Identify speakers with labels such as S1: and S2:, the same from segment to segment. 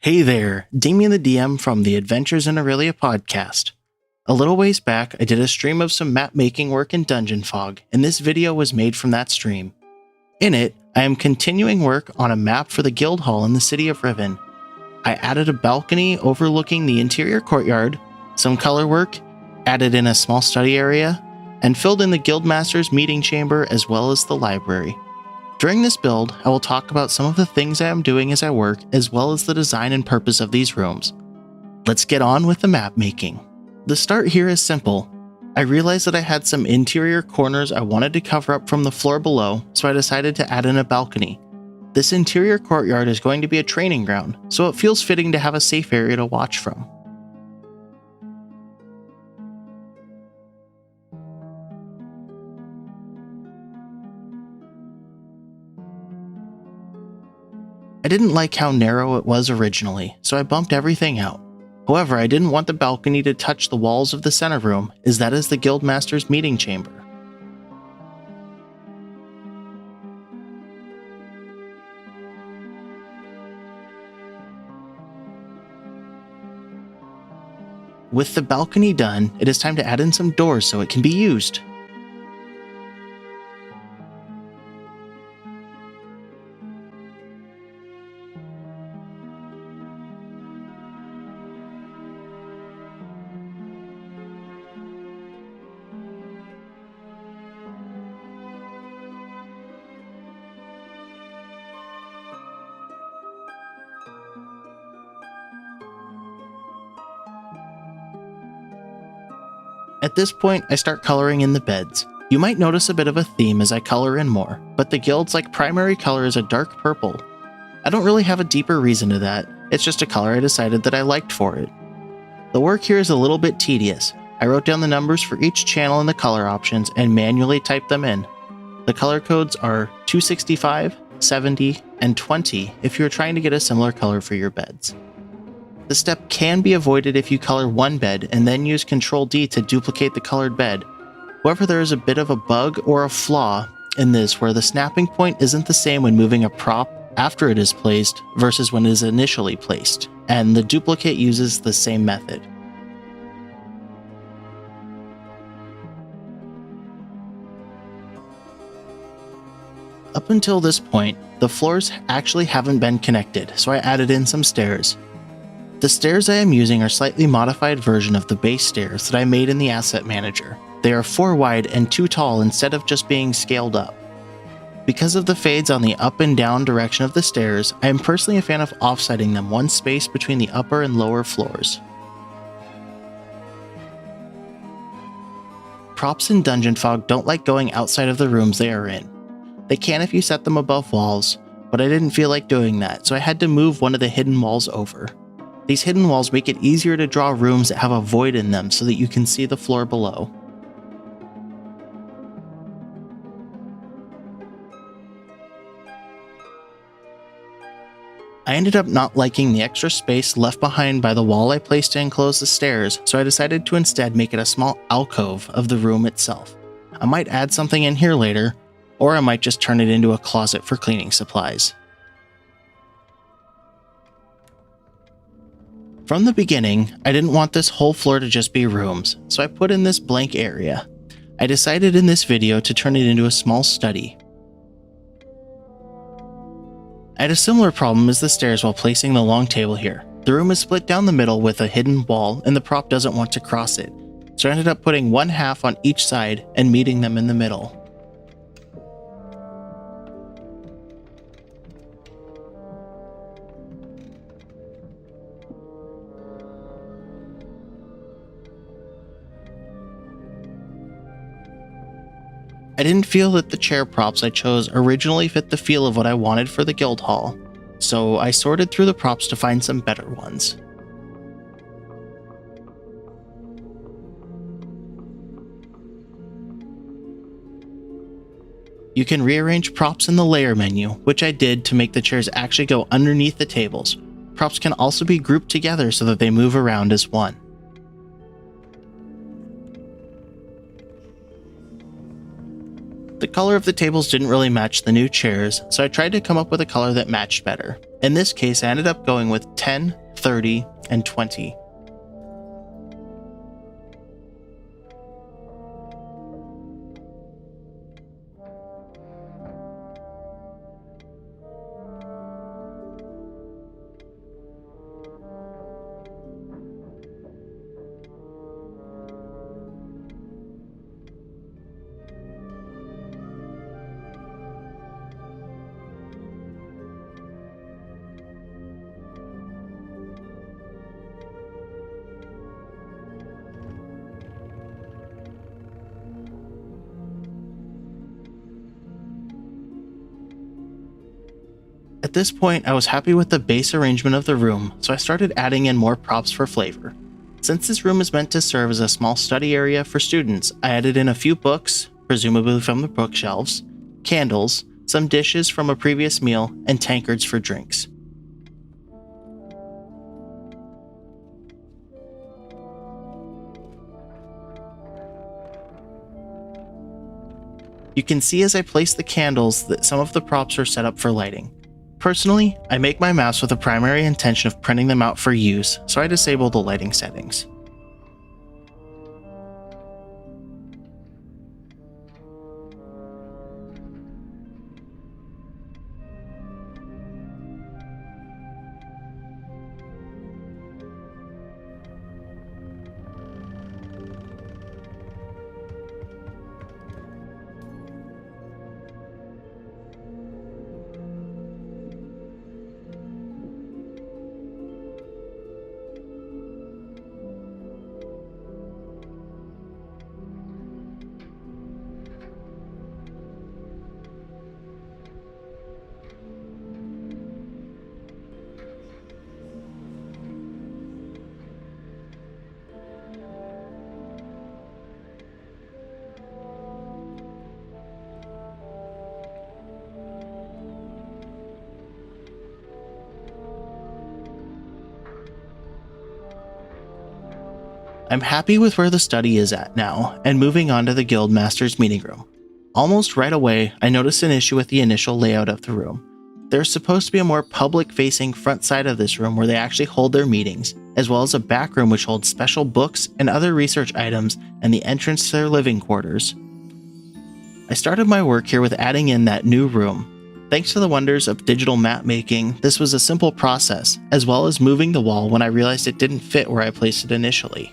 S1: Hey there, Damien the DM from the Adventures in Erylian podcast. A little ways back, I did a stream of some map making work in DungeonFog, and this video was made from that stream. In it, I am continuing work on a map for the guild hall in the city of Riven. I added a balcony overlooking the interior courtyard, some color work, added in a small study area, and filled in the guildmaster's meeting chamber as well as the library. During this build, I will talk about some of the things I am doing as I work, as well as the design and purpose of these rooms. Let's get on with the map making. The start here is simple. I realized that I had some interior corners I wanted to cover up from the floor below, so I decided to add in a balcony. This interior courtyard is going to be a training ground, so it feels fitting to have a safe area to watch from. I didn't like how narrow it was originally, so I bumped everything out. However, I didn't want the balcony to touch the walls of the center room, as that is the guildmaster's meeting chamber. With the balcony done, it is time to add in some doors so it can be used. At this point, I start coloring in the beds. You might notice a bit of a theme as I color in more, but the guild's primary color is a dark purple. I don't really have a deeper reason to that, it's just a color I decided that I liked for it. The work here is a little bit tedious. I wrote down the numbers for each channel in the color options and manually typed them in. The color codes are 265, 70, and 20 if you're trying to get a similar color for your beds. The step can be avoided if you color one bed and then use Ctrl-D to duplicate the colored bed. However, there is a bit of a bug or a flaw in this where the snapping point isn't the same when moving a prop after it is placed versus when it is initially placed, and the duplicate uses the same method. Up until this point, the floors actually haven't been connected, so I added in some stairs. The stairs I am using are a slightly modified version of the base stairs that I made in the Asset Manager. They are 4 wide and 2 tall instead of just being scaled up. Because of the fades on the up and down direction of the stairs, I am personally a fan of offsetting them one space between the upper and lower floors. Props in DungeonFog don't like going outside of the rooms they are in. They can if you set them above walls, but I didn't feel like doing that, so I had to move one of the hidden walls over. These hidden walls make it easier to draw rooms that have a void in them so that you can see the floor below. I ended up not liking the extra space left behind by the wall I placed to enclose the stairs, so I decided to instead make it a small alcove of the room itself. I might add something in here later, or I might just turn it into a closet for cleaning supplies. From the beginning, I didn't want this whole floor to just be rooms, so I put in this blank area. I decided in this video to turn it into a small study. I had a similar problem as the stairs while placing the long table here. The room is split down the middle with a hidden wall and the prop doesn't want to cross it, so I ended up putting one half on each side and meeting them in the middle. I didn't feel that the chair props I chose originally fit the feel of what I wanted for the guild hall, so I sorted through the props to find some better ones. You can rearrange props in the layer menu, which I did to make the chairs actually go underneath the tables. Props can also be grouped together so that they move around as one. The color of the tables didn't really match the new chairs, so I tried to come up with a color that matched better. In this case, I ended up going with 10, 30, and 20. At this point, I was happy with the base arrangement of the room, so I started adding in more props for flavor. Since this room is meant to serve as a small study area for students, I added in a few books, presumably from the bookshelves, candles, some dishes from a previous meal, and tankards for drinks. You can see as I place the candles that some of the props are set up for lighting. Personally, I make my maps with the primary intention of printing them out for use, so I disable the lighting settings. I'm happy with where the study is at now, and moving on to the Guildmaster's meeting room. Almost right away, I noticed an issue with the initial layout of the room. There's supposed to be a more public-facing front side of this room where they actually hold their meetings, as well as a back room which holds special books and other research items and the entrance to their living quarters. I started my work here with adding in that new room. Thanks to the wonders of digital map making, this was a simple process, as well as moving the wall when I realized it didn't fit where I placed it initially.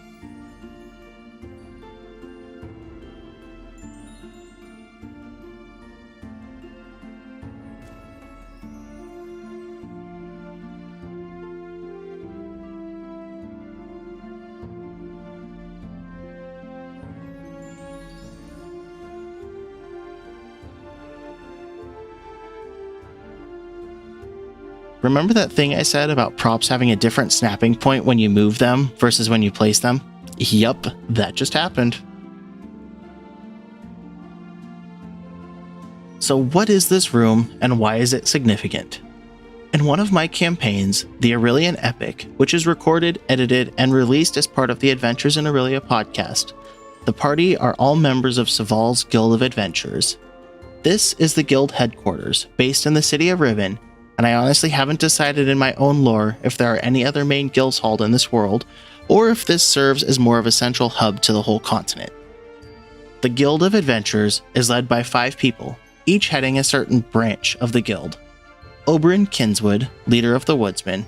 S1: Remember that thing I said about props having a different snapping point when you move them versus when you place them? Yup, that just happened. So what is this room and why is it significant? In one of my campaigns, the Erylian Epic, which is recorded, edited, and released as part of the Adventures in Erylia podcast, the party are all members of Syvahl's Guild of Adventurers. This is the guild headquarters, based in the city of Riven, and I honestly haven't decided in my own lore if there are any other main guildhalls in this world, or if this serves as more of a central hub to the whole continent. The Guild of Adventurers is led by 5 people, each heading a certain branch of the guild. Oberyn Kinswood, leader of the Woodsmen,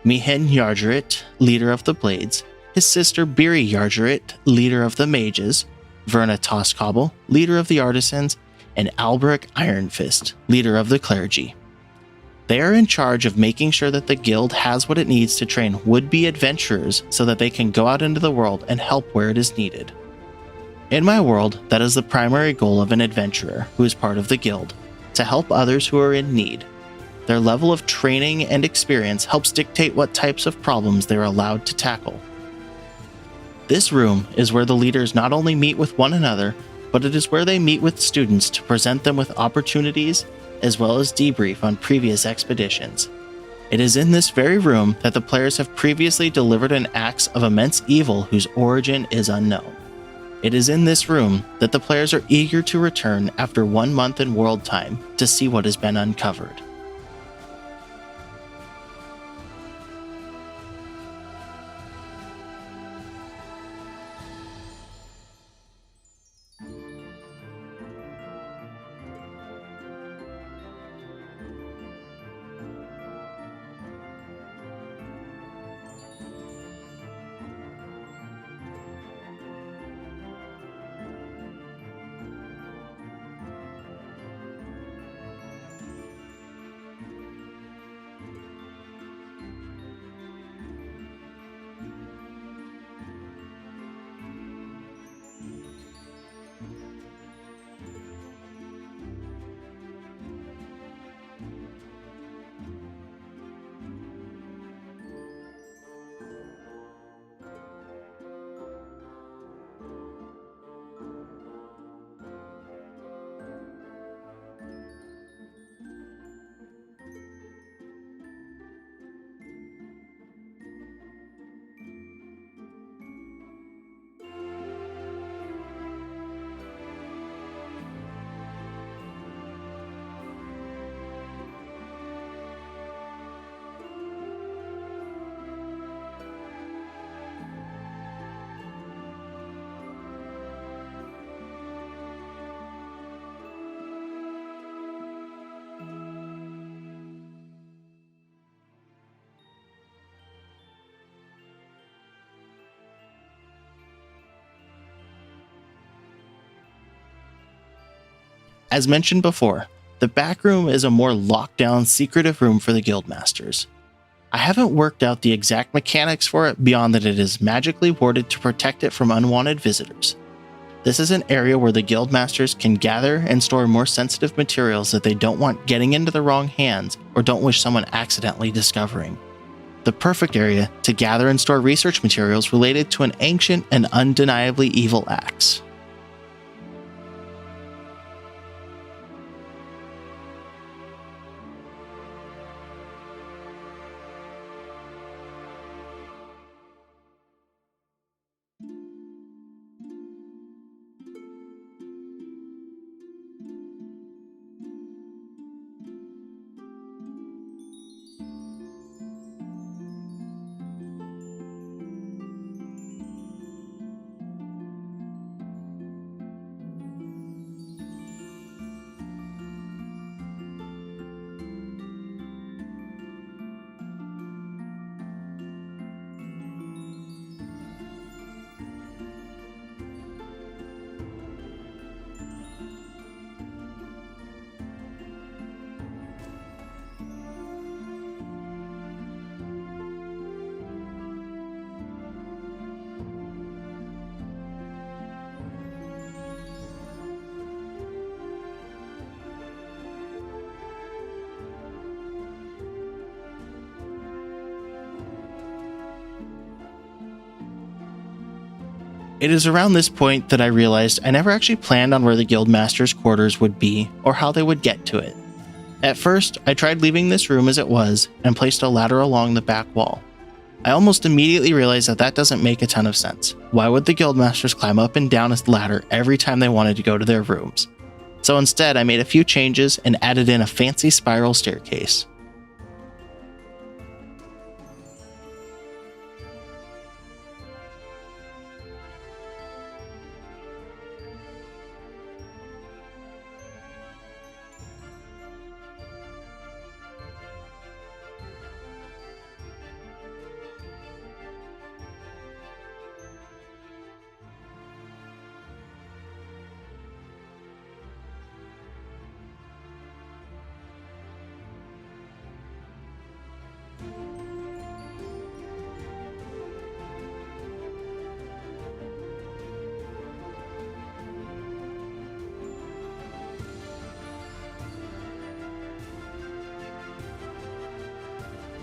S1: Mihin Yargerit, leader of the Blades, his sister Biri Yargerit, leader of the Mages, Verna Toscobble, leader of the Artisans, and Albrecht Ironfist, leader of the Clergy. They are in charge of making sure that the guild has what it needs to train would-be adventurers so that they can go out into the world and help where it is needed. In my world, that is the primary goal of an adventurer who is part of the guild, to help others who are in need. Their level of training and experience helps dictate what types of problems they are allowed to tackle. This room is where the leaders not only meet with one another, but it is where they meet with students to present them with opportunities as well as debrief on previous expeditions. It is in this very room that the players have previously delivered an axe of immense evil whose origin is unknown. It is in this room that the players are eager to return after 1 month in world time to see what has been uncovered. As mentioned before, the back room is a more locked down, secretive room for the guildmasters. I haven't worked out the exact mechanics for it beyond that it is magically warded to protect it from unwanted visitors. This is an area where the guildmasters can gather and store more sensitive materials that they don't want getting into the wrong hands or don't wish someone accidentally discovering. The perfect area to gather and store research materials related to an ancient and undeniably evil axe. It is around this point that I realized I never actually planned on where the guildmaster's quarters would be or how they would get to it. At first, I tried leaving this room as it was and placed a ladder along the back wall. I almost immediately realized that that doesn't make a ton of sense. Why would the guildmasters climb up and down a ladder every time they wanted to go to their rooms? So instead, I made a few changes and added in a fancy spiral staircase.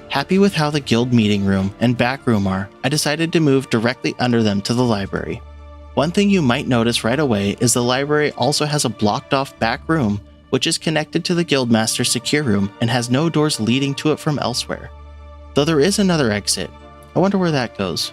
S1: Happy with how the guild meeting room and back room are, I decided to move directly under them to the library. One thing you might notice right away is the library also has a blocked off back room which is connected to the guildmaster's secure room and has no doors leading to it from elsewhere. Though there is another exit. I wonder where that goes.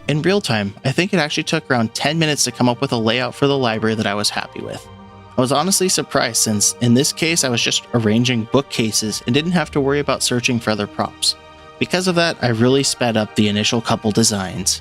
S1: In real time, I think it actually took around 10 minutes to come up with a layout for the library that I was happy with. I was honestly surprised since, in this case, I was just arranging bookcases and didn't have to worry about searching for other props. Because of that, I really sped up the initial couple designs.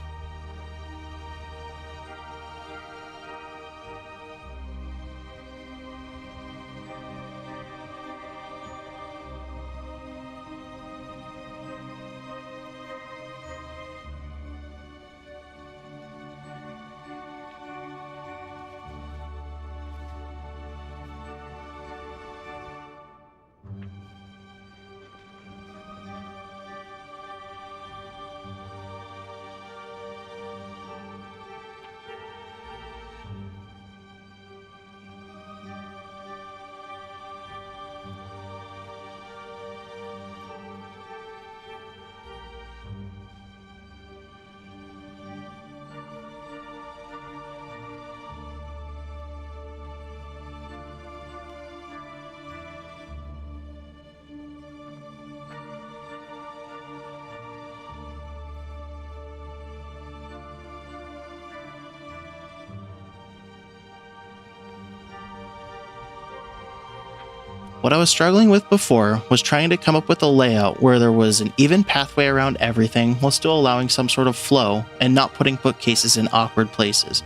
S1: What I was struggling with before was trying to come up with a layout where there was an even pathway around everything while still allowing some sort of flow and not putting bookcases in awkward places.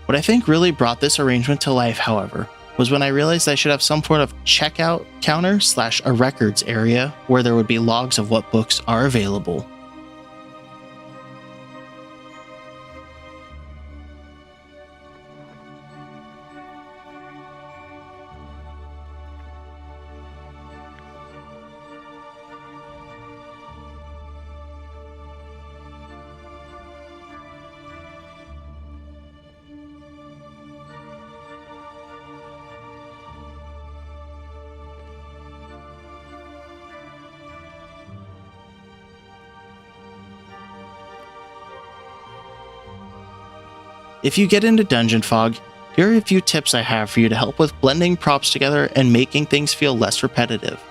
S1: What I think really brought this arrangement to life, however, was when I realized I should have some sort of checkout counter / a records area where there would be logs of what books are available. If you get into DungeonFog, here are a few tips I have for you to help with blending props together and making things feel less repetitive.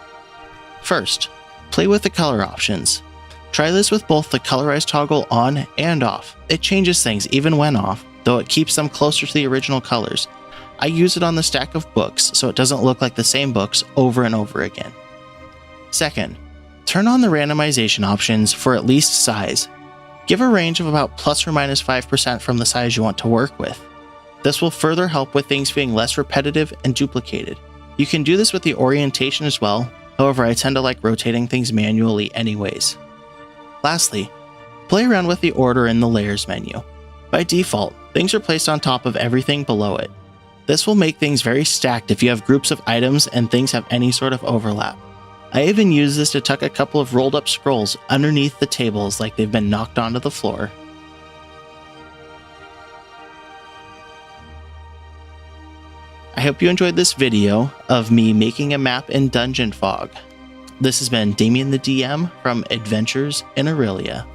S1: First, play with the color options. Try this with both the colorize toggle on and off. It changes things even when off, though it keeps them closer to the original colors. I use it on the stack of books so it doesn't look like the same books over and over again. Second, turn on the randomization options for at least size. Give a range of about plus or minus 5% from the size you want to work with. This will further help with things being less repetitive and duplicated. You can do this with the orientation as well, however I tend to like rotating things manually anyways. Lastly, play around with the order in the layers menu. By default, things are placed on top of everything below it. This will make things very stacked if you have groups of items and things have any sort of overlap. I even use this to tuck a couple of rolled up scrolls underneath the tables like they've been knocked onto the floor. I hope you enjoyed this video of me making a map in DungeonFog. This has been Damien the DM from Adventures in Erylia.